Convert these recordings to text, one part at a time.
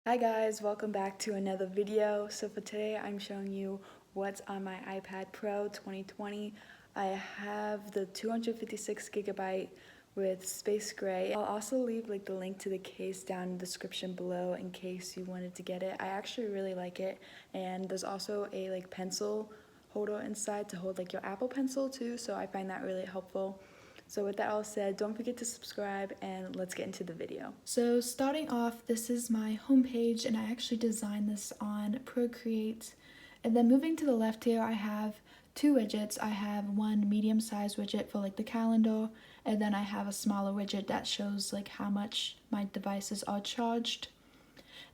Hi guys, welcome back to another video. So for today I'm showing you what's on my iPad Pro 2020. I have the 256GB with space gray. I'll also leave the link to the case down in the description below in case you wanted to get it. I actually really like it, and there's also a pencil holder inside to hold your Apple Pencil too, so I find that really helpful. So with that all said, don't forget to subscribe and let's get into the video. So starting off, this is my homepage and I actually designed this on Procreate. And then moving to the left here, I have two widgets. I have one medium-sized widget for the calendar, and then I have a smaller widget that shows how much my devices are charged.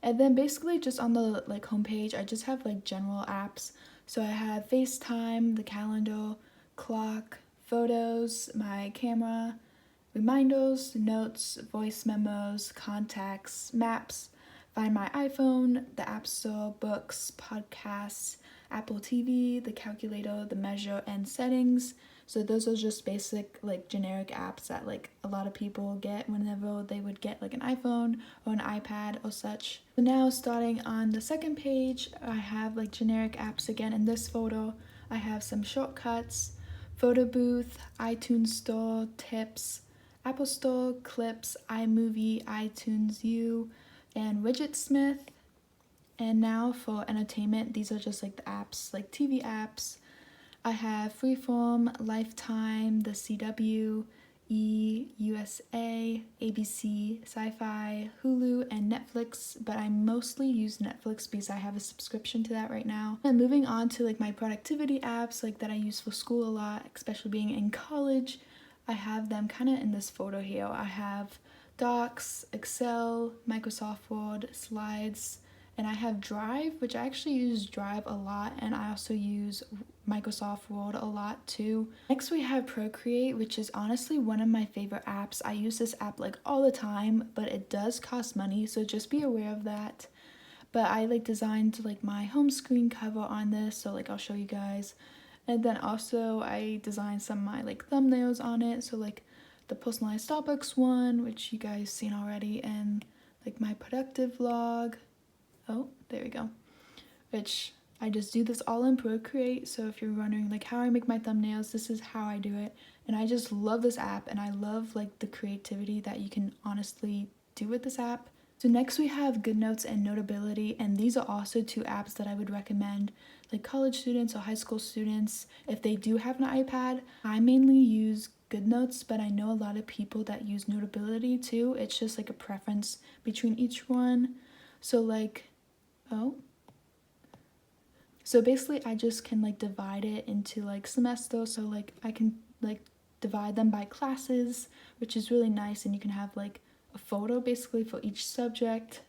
And then basically just on the homepage, I just have general apps. So I have FaceTime, the calendar, clock, photos, my camera, reminders, notes, voice memos, contacts, maps, find my iPhone, the App Store, books, podcasts, Apple TV, the calculator, the measure, and settings. So those are just basic generic apps that a lot of people get whenever they would get an iPhone or an iPad or such. So now starting on the second page, I have generic apps again. In this photo, I have some shortcuts, photo booth, iTunes Store, tips, Apple Store, clips, iMovie, iTunes U, and Widgetsmith. And now for entertainment, these are just the apps, TV apps. I have Freeform, Lifetime, the CW, USA, ABC, Sci-Fi, Hulu, and Netflix, but I mostly use Netflix because I have a subscription to that right now. And moving on to my productivity apps that I use for school a lot, especially being in college, I have them kind of in this photo here. I have Docs, Excel, Microsoft Word, Slides, and I have Drive, which I actually use Drive a lot, and I also use Microsoft Word a lot too. Next we have Procreate, which is honestly one of my favorite apps. I use this app all the time, but it does cost money, so just be aware of that. But I designed my home screen cover on this, so I'll show you guys. And then also I designed some of my thumbnails on it, so the personalized Starbucks one, which you guys seen already, and my productive vlog. Oh, there we go. Which I just do this all in Procreate, so if you're wondering how I make my thumbnails, this is how I do it. And I just love this app, and I love the creativity that you can honestly do with this app. So next we have GoodNotes and Notability, and these are also two apps that I would recommend college students or high school students if they do have an iPad. I mainly use GoodNotes, but I know a lot of people that use Notability too. It's just a preference between each one. So so basically I just can divide it into semesters, so I can divide them by classes, which is really nice, and you can have a photo basically for each subject.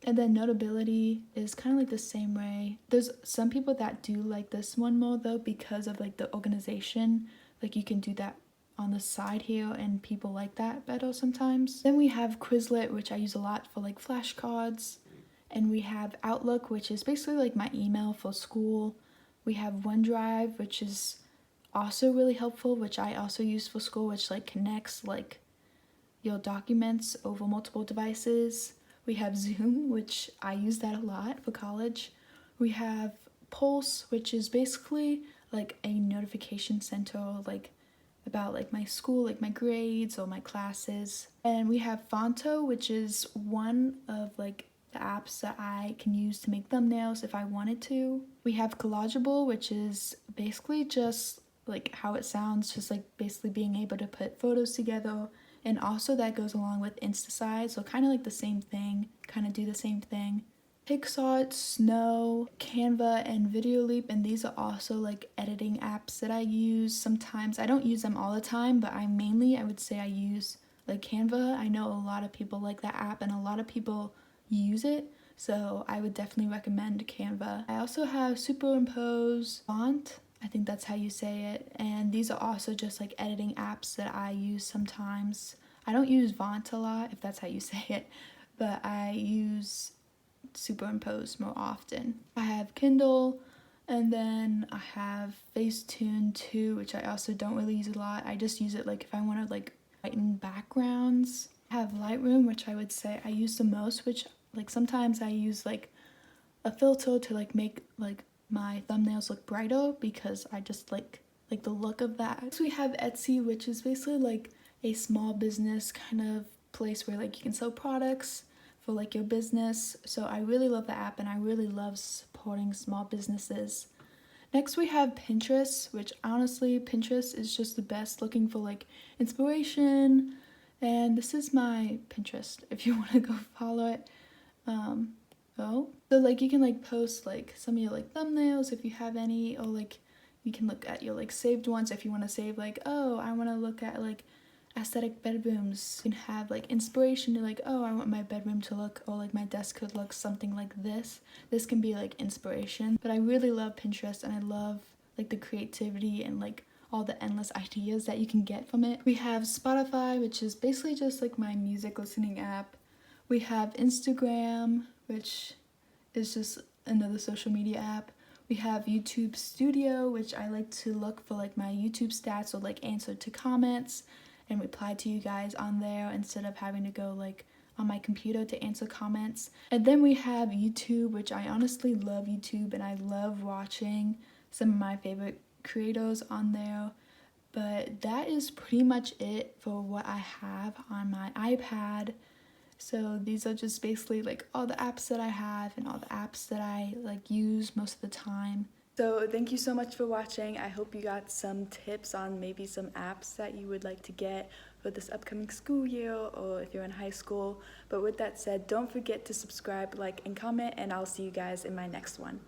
And then Notability is kind of the same way. There's some people that do this one more though because of the organization. You can do that on the side here, and people like that better sometimes. Then we have Quizlet, which I use a lot for flashcards. And we have Outlook, which is basically my email for school. We have OneDrive, which is also really helpful, which I also use for school, which connects your documents over multiple devices. We have Zoom, which I use that a lot for college. We have Pulse, which is basically a notification center about my school, my grades or my classes. And we have Fonto, which is one of the apps that I can use to make thumbnails if I wanted to. We have Collageable, which is basically just how it sounds, just basically being able to put photos together. And also that goes along with Instaside, so kind of the same thing, kind of do the same thing. Pixart, Snow, Canva, and Videoleap, and these are also editing apps that I use sometimes. I don't use them all the time, but I would say I use Canva. I know a lot of people like that app, and a lot of people use it, so I would definitely recommend Canva. I also have Superimpose, Font, I think that's how you say it, and these are also just editing apps that I use sometimes. I don't use Font a lot, if that's how you say it, but I use Superimpose more often. I have Kindle, and then I have Facetune too, which I also don't really use a lot. I just use it if I want to brighten backgrounds. I have Lightroom, which I would say I use the most, which like sometimes I use like a filter to like make like my thumbnails look brighter because I just like the look of that. Next we have Etsy, which is basically like a small business kind of place where like you can sell products for like your business. So I really love the app and I really love supporting small businesses. Next we have Pinterest, which honestly Pinterest is just the best looking for like inspiration, and this is my Pinterest if you want to go follow it. So like you can like post like some of your like thumbnails if you have any, or like you can look at your like saved ones if you want to save like, oh, I want to look at like aesthetic bedrooms. You can have like inspiration to like, oh, I want my bedroom to look, or like my desk could look something like this. This can be like inspiration. But I really love Pinterest and I love like the creativity and like all the endless ideas that you can get from it. We have Spotify, which is basically just like my music listening app. We have Instagram, which is just another social media app. We have YouTube Studio, which I like to look for like my YouTube stats or like answer to comments and reply to you guys on there instead of having to go like on my computer to answer comments. And then we have YouTube, which I honestly love YouTube and I love watching some of my favorite creators on there. But that is pretty much it for what I have on my iPad. So these are just basically like all the apps that I have and all the apps that I like use most of the time. So thank you so much for watching. I hope you got some tips on maybe some apps that you would like to get for this upcoming school year or if you're in high school. But with that said, don't forget to subscribe, like, and comment, and I'll see you guys in my next one.